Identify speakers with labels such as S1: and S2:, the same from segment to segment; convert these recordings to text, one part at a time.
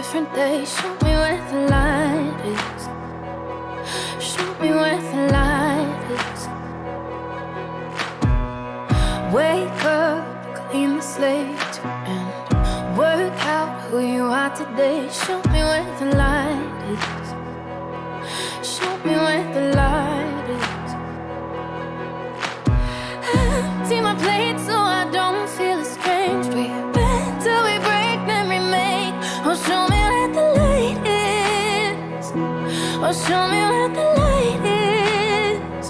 S1: different day. Show me where the light is. Show me where the light is. Wake up, clean the slate, and work out who you are today. Show me where the light is. Show me where the light is. Empty my plate so I don't feel estranged. We bend till we break, then remake. Oh, show me where the light is. Oh, show me where the light is.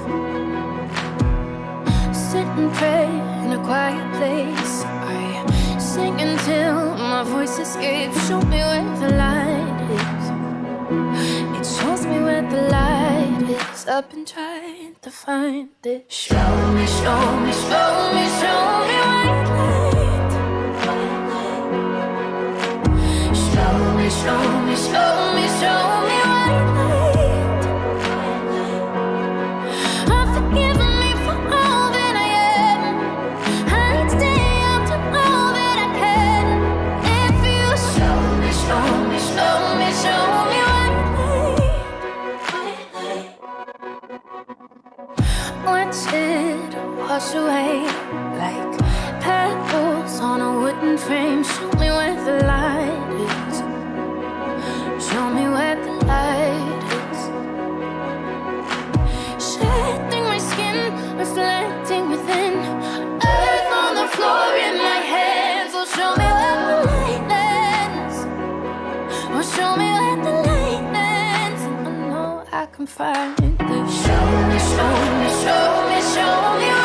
S1: Sit and pray in a quiet place. I sing until my voice escapes. Show me where the light is. It shows me where the light is. I've been trying to find it. Show me, show me, show me, show me white light. Show me, show me, show me, show me white light. Oh, forgive me for all that I am. I'd stay up to all that I can. If you show me, show me, show me, show me white light. Watch it wash away like pebbles on a wooden frame. Show me where the light is. Show me where the light is. Shedding my skin, reflecting within. Earth on the floor in my hands. Oh, show me where the light ends. Oh, show me where the light ends. And I know I can find it. Show me, show me, show me, show me.